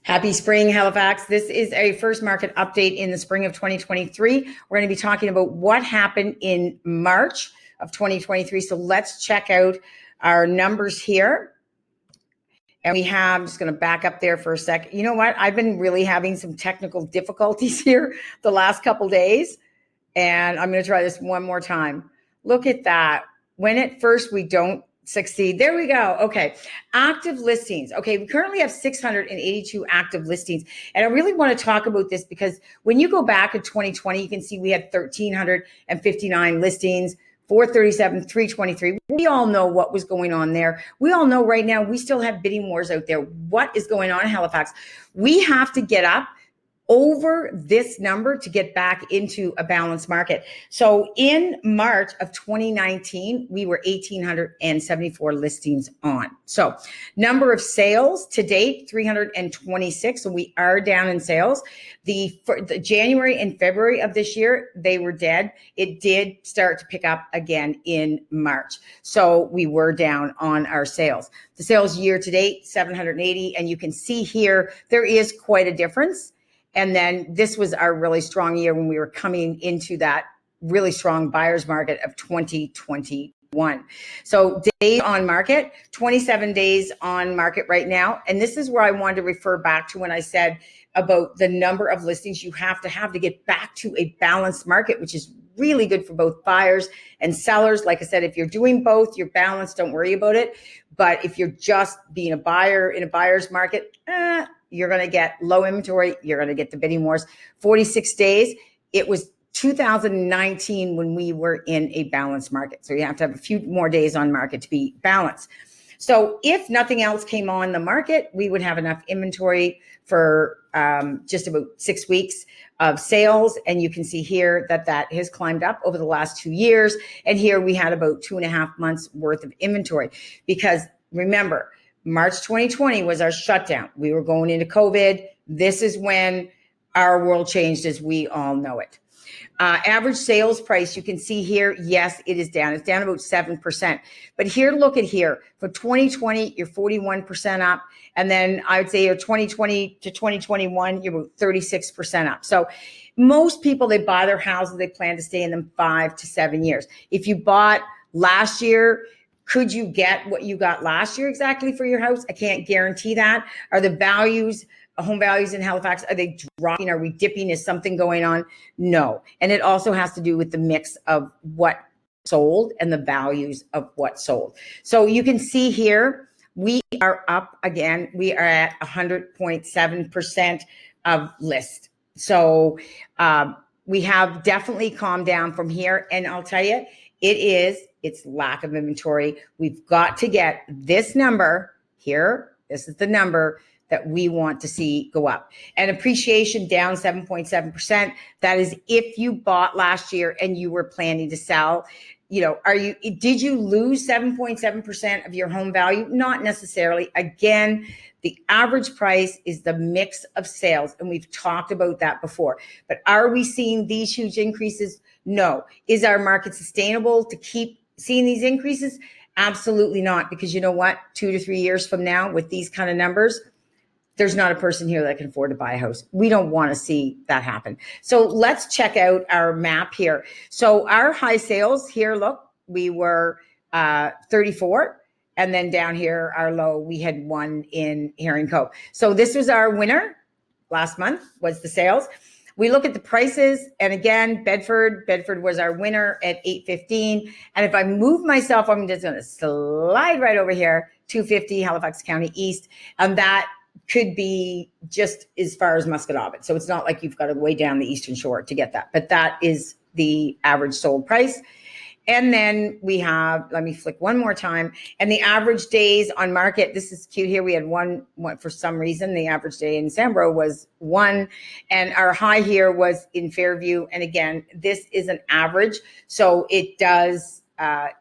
Happy spring, Halifax. This is a first market update in the spring of 2023. We're going to be talking about what happened in March of 2023. So let's check out our numbers here. And I'm just going to back up there for a second. You know what? I've been really having some technical difficulties here the last couple days. And I'm going to try this one more time. Look at that. When at first we don't succeed. There we go. Okay. Active listings. Okay. We currently have 682 active listings. And I really want to talk about this because when you go back in 2020, you can see we had 1,359 listings, 437, 323. We all know what was going on there. We all know right now we still have bidding wars out there. What is going on in Halifax? We have to get up over this number to get back into a balanced market. So in March of 2019, we were 1,874 listings on. So number of sales to date, 326. So we are down in sales. For the January and February of this year, they were dead. It did start to pick up again in March. So we were down on our sales. The sales year to date, 780. And you can see here, there is quite a difference. And then this was our really strong year when we were coming into that really strong buyer's market of 2021. So days on market, 27 days on market right now. And this is where I wanted to refer back to when I said about the number of listings you have to get back to a balanced market, which is really good for both buyers and sellers. Like I said, if you're doing both, you're balanced, don't worry about it. But if you're just being a buyer in a buyer's market, you're going to get low inventory. You're going to get the bidding wars. 46 days. It was 2019 when we were in a balanced market. So you have to have a few more days on market to be balanced. So if nothing else came on the market, we would have enough inventory for just about 6 weeks of sales. And you can see here that has climbed up over the last 2 years. And here we had about 2.5 months worth of inventory because remember, March 2020 was our shutdown. We were going into COVID. This is when our world changed as we all know it. Average sales price, you can see here, yes, it is down. It's down about 7%. But here, look at here. For 2020, you're 41% up. And then I would say your 2020 to 2021, you're about 36% up. So most people, they buy their houses, they plan to stay in them 5 to 7 years. If you bought last year, could you get what you got last year exactly for your house? I can't guarantee that. Are the values, home values in Halifax, are they dropping? Are we dipping? Is something going on? No. And it also has to do with the mix of what sold and the values of what sold. So you can see here, we are up again. We are at 100.7% of list. So we have definitely calmed down from here. And I'll tell you, it's lack of inventory. We've got to get this number here. This is the number that we want to see go up. And appreciation down 7.7%. That is if you bought last year and you were planning to sell. You know, did you lose 7.7% of your home value? Not necessarily. Again, the average price is the mix of sales. And we've talked about that before. But are we seeing these huge increases? No. Is our market sustainable to keep seeing these increases? Absolutely not. Because you know what? 2 to 3 years from now, with these kind of numbers, there's not a person here that can afford to buy a house. We don't want to see that happen. So let's check out our map here. So our high sales here, look, we were 34. And then down here, our low, we had 1 in Herring Cove. So this was our winner last month, was the sales. We look at the prices, and again, Bedford was our winner at $815. And if I move myself, I'm just going to slide right over here, $250, Halifax County East, and that could be just as far as Musquodoboit. So it's not like you've got to way down the Eastern Shore to get that, but that is the average sold price. And then we have, let me flick one more time. And the average days on market, this is cute here. We had one for some reason, the average day in Sambro was 1. And our high here was in Fairview. And again, this is an average. So it does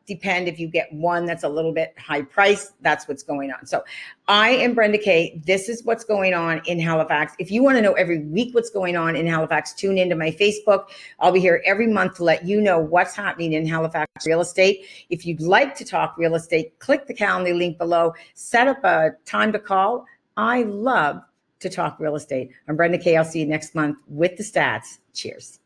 depend if you get one that's a little bit high price. That's what's going on. So I am Brenda K. This is what's going on in Halifax. If you want to know every week what's going on in Halifax, tune into my Facebook. I'll be here every month to let you know what's happening in Halifax real estate. If you'd like to talk real estate, click the Calendly link below, set up a time to call. I love to talk real estate. I'm Brenda K. I'll see you next month with the stats. Cheers.